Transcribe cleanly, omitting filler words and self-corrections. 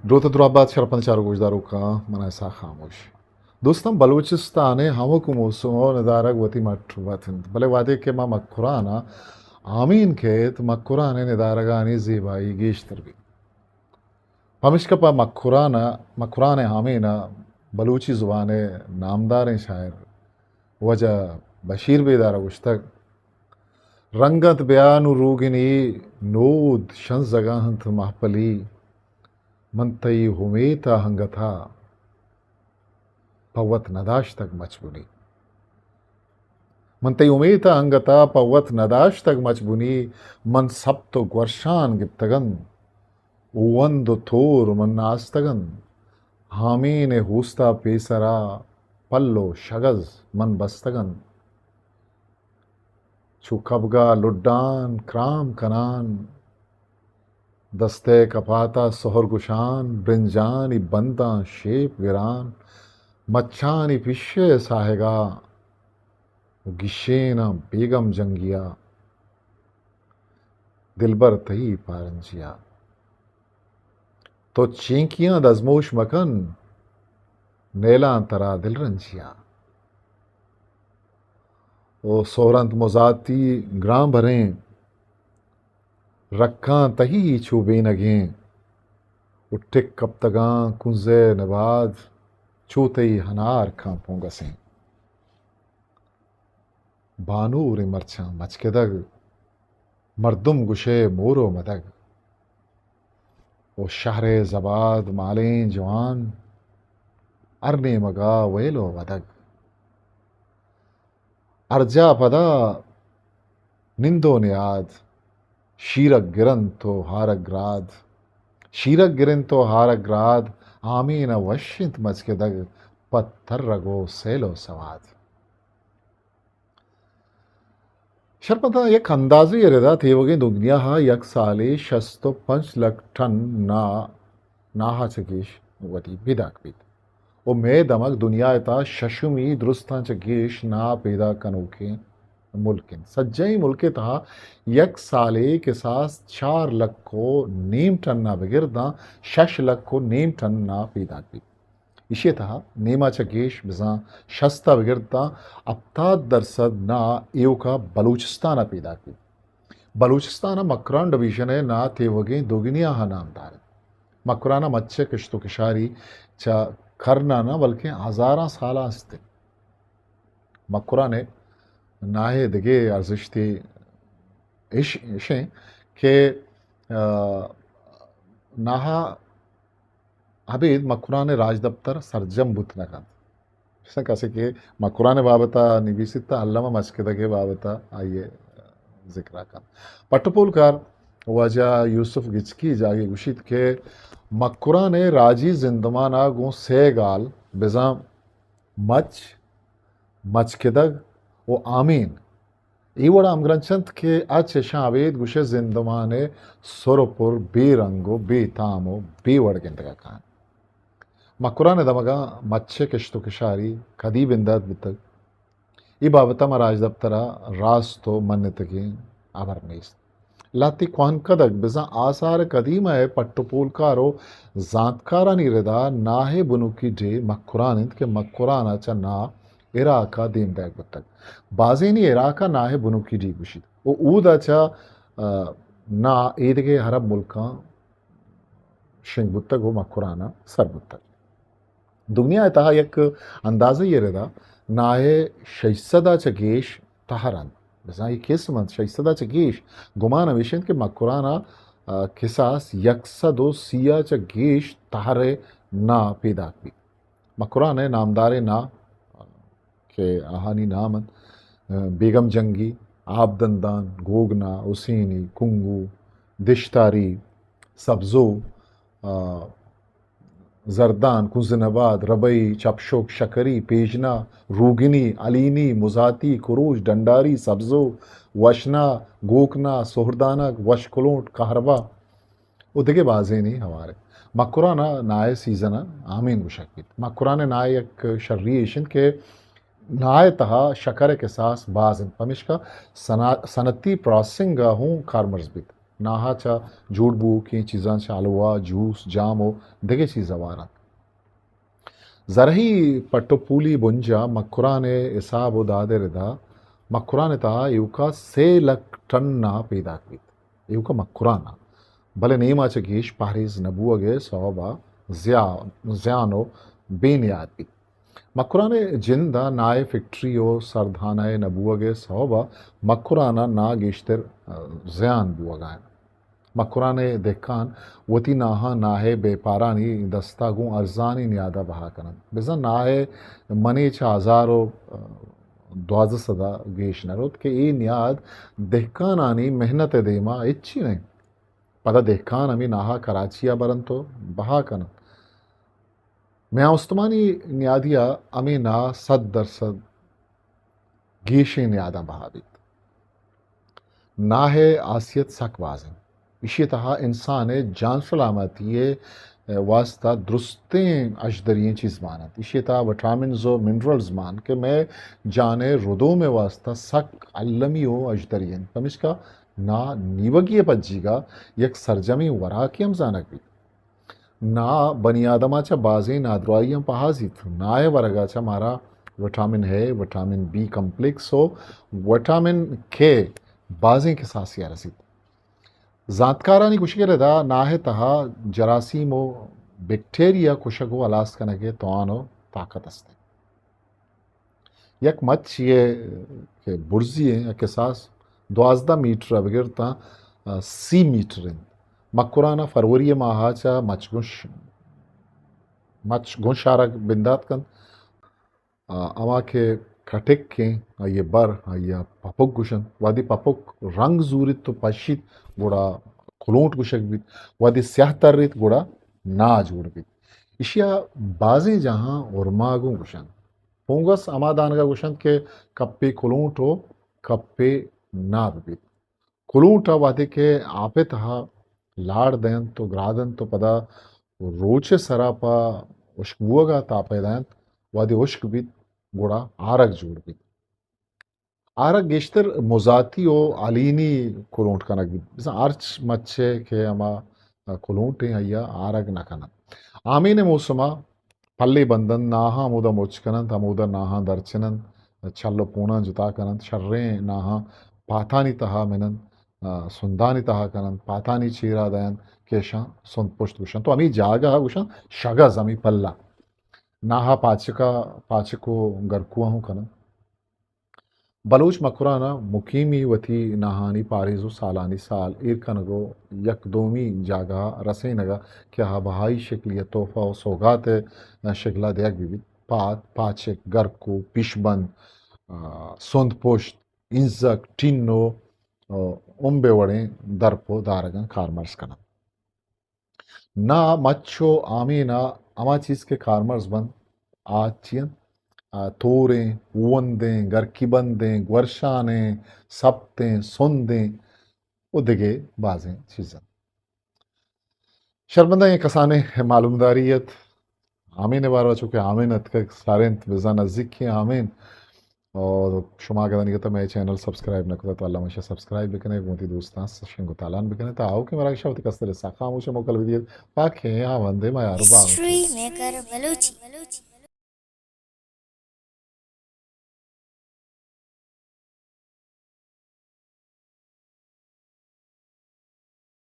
ड्रोत दुराबाद शरपन चार गुजदारों का मनासा खामोश दोस्तम बलूचिस्तान हमक मौसम नदारक वती मट वतन भले वादे के मा मकुराना आमीन के तो मकुराने नदारगानी ज़ीबाई गेश्तर भी हमिश्क मकुरान हामीना बलूची ज़ुबान नामदार शायर वजह बशीर बेदार गुश्तक रंगत बयान रूगिनी नोद शंस जगाहंत महपली मनतई हुमेता हंगथा पवत नदाश तक मचबुनी मनतई उमेता हंगता पवत नदाश तक मचबुनी मन सब तो ग्वर्शान गिप्तगन ओवंद थोर मन नास्तगन हामीन हूस्ता पेसरा पल्लो शगज मन बस्तगन छुकबगा लुड्डान क्राम कनान दस्ते कपाता सोहर गुशान ब्रिंजानी बंदा शेप गिरान मच्छानी पिशे साहेगा गिशेना बेगम जंगिया दिलबर तही पारंजिया तो चींकियां दजमोश मकन नेला तरा दिल रंजिया ओ सोरंत मुजाती ग्राम भरें रक्का तही छुबे नगें उट्टिक कब तगां कुंजे नबाद चूतई हनार खां पोंगसें बानूर मरछा मचकेदग मर्दुम गुशे मोरो मदग ओ शहरे जबाद मालें जवान अरने मगा वेलो वदग अर्जा पदा निंदो नियाद शीरक गिरन तो हारग्राद शीरक गिरन तो हारग्राद आमीन वशिंत मचकेदग पत्थर रगो सेलो सवाद शर्पता एक अंदाजे यरेदा थे वगे दुनिया हा यक साले शस्तो 5 लाख टन नाहा चगेश वती बिदाक बिद ओ मे दमक दुनिया इता शशुमी दुरुस्तां चगेश ना पैदा कनोके मुल्किन सज्जई मुल्के तहा यक साले के साथ 4 लाख को नीम टन ना बगिरदा 6 लाख को नीम टन ना पैदा की इशे तहा नीमा चगेश बिजा शस्ता बगिरदा अब्ताद दरसद ना एव का बलूचिस्तान पैदा की बलूचिस्तान मकरान डिवीजन है ना थे वगे दोगिनिया हा नामदार मकराना मच्छे किश्तो किशारी चा खरना ना बल्कि हजारा साला हस्ते मकराने नाहे दिगे अर्जिश्ती इशें के नाहा हबीद मकुरान राज दफ्तर सरजम बुत नकद कसे के मकुरान बाबता निविसित अल्लमा मस्किदगे बाबता आइए जिक्र कर पट्टपोलकार वजह यूसुफ गिचकी जागे गुशित के मकुरान राजी जिंदमाना गो सेगाल बिजाम मच मचकिदग ओ आमीन ईवड़ अमग्रंचंत के अच्छे शावेद गुशे जिंदमाने सोरपुर बेरंगो बेतामो बेवड़ गिंदगा कान मकुरान दमगा मच्छे किश्तो किशारी कदी बिंदत बितक ई बाबता मा राज दफ्तरा रास्तो मन्नतगी अबरनीस लाती क्वान कदक बिजा आसार कदीम है पट्टुपूल कारो जातकारा निरदा नाहे बुनुकी डे मकुरान के मकुराना चा ना इराका दीन बैग बतक बाजेनी इराका ना है बुनुकी डी गुशित वो ऊदा चा ना ईद के हरब मुल्का शिंग बुतक हो मकुराना सर बुतक दुनिया तहा एक अंदाज़ा ये रहा नाहे शैसदा चगेश तहरन बसा ये किस्मत शैसदा चगेश गुमान विशन के मकुराना किसास यकसदो सिया चगेश तहरे ना पैदा की मकुरान है नामदारे ना के आहानी नामन बेगम जंगी आबदंदान गोगना उसीनी कुंगू दिशतारी सब्जो जरदान कुजनबाद रबई चपशोक शकरी पेजना रूगिनी अलीनी मुजाती कुरूज डंडारी सब्जो वशना गोकना सोहरदाना वशकुलोट कहरबा उदगे बाजे नहीं हमारे मकुराना नाय सीजन आमीन मुशक्कित मकुरान नाय एक शर्रिएशन के नाय तहा शकर के सास बाजन पमिश का सनती प्रोसेसिंग हूँ कार मर्जबित नाहाच्या जूडबू की चीज़ांच्या हलवा जूस जामो देगेची जवारात Zarahi Patopuli Bunja Makurane Isabu Daderida Makuraneta Yuka Selak Tanna Pedakvit Yuka Makurana Bale Nema Chagish Paris Nabuage Soba Ziano Benyati Makurane Jinda Nae Fictrio Sardhanae Nabuage Soba Makurana Na Gishter Zian Buagan Makurane dekan wati naha nahe beparani dastagun arzani niyada bahakanan. Biza nahe manicha azaro dwazı sada geçinarot ki iyi niyad dehkanani mehnete deyma içi ne. Pada dehkan ami naha Karachiya baranto bahakanan. Mea ustumani niyadiya ami na sad darsad geçin niyada bahabit. Nahe asiyet sakvazin. इसी तरह इंसान जान सलामती वास्ता दुरुस्तें अशदरियन चीज़ मानत इसी तरह vitamin जो मिनरल्स मान के मैं जाने रुदों में वास्ता सक अल्लमी हो अशदरियन कम इसका ना निवगिय पज्जीगा यक सरजमी वरा की हम जानक भी ना बनियादमाच्या बाजे नादवाइयां पहाजित ना है वरगाचा मारा विटामिन है विटामिन बी कम्प्लेक्स हो विटामिन के बाजें के सासिया रसीद जातकारानी कुशकेलेदा नाहे तहा जरासीमो बैक्टेरिया कुशको अलास्कनगे तोआनो ताकत अस्ते यक मच ये के बुर्जी है के सास 12 मीटर बगैरता सी मीटर मकुराना फरवरी माहाचा मच गुशारक बिंदात कन अमा के कटेक के ये बर या पपक गुशन वादी पपक रंग जूरित तो पशित गुड़ा खुलोट गुशक बित वादी स्याह तर्रित गुड़ा नाज गुड़ बित इशिया बाजें जहाँ उर्मागों गुशन पोंगस अमादान का गुशन के कप्पे खुलोट हो कप्पे नाब बित खुलोट वादी के आपे तहा लाड़ दें तो ग्रादन तो पदा रोचे सरापा उश्कुआगा तापे दें वादी उश्क बित गुड़ा आरक जोड़ बित आरक गेश्तर मुजाती ओ आलीनी कुलूंट कनक बित बिसा आर्च मच्छे के अमा कुलूंट अय्या आरक नकन आमीने मौसमा पल्ली बंदन नाहा अमुदा मुचकनंत अमुदा नाहा दर्चनंत चल्लो पूना जुता कनंत शर्रे नाहा पाथानी तहा मिनंत सुंदानी तहा कनंत पाथानी चीरा दयन केशा सुंद पुष्ट गुशन तो अमी जागा गुशन शगज अमी पल्ला नाहा पाचको गरकुआ हूँ कनंत बलूच मकुराना मुकीमी वती नाहानी पारिजो सालानी साल इरकनगो यकदोमी जागा रसे नगा क्या बहाई शक्लिय तोहफा और सौगात शक्ला दयाग विविध पात पाचक गरको पिशबंद सोंद पोस्ट इंजक टिन्नो उम्बे वड़े दरपो दारगन खारमर्स कना ना मच्छो आमीना अमा चीज के खारमर्स बंद आचियन तोरें उवंदें गरकीबंदें ग्वर्शानें सप्तें सुंदें उदगे बाजें चीज़ें शर्मंदा ये कसाने मालूमदारियत आमीन बार चुके आमीन का सारे विज़ा नज़दीक हैं आमीन और शुमा का नहीं कहता मैं चैनल सब्सक्राइब न करता तो अल्लाह मुझे सब्सक्राइब भी करने मोती दोस्तान शंगो तालान भी करने तो आओ कि मेरा शब्द कसरे साखा मुझे मोकल विदियत पाके यहाँ वंदे मैं यार बाग History Maker Baluchi.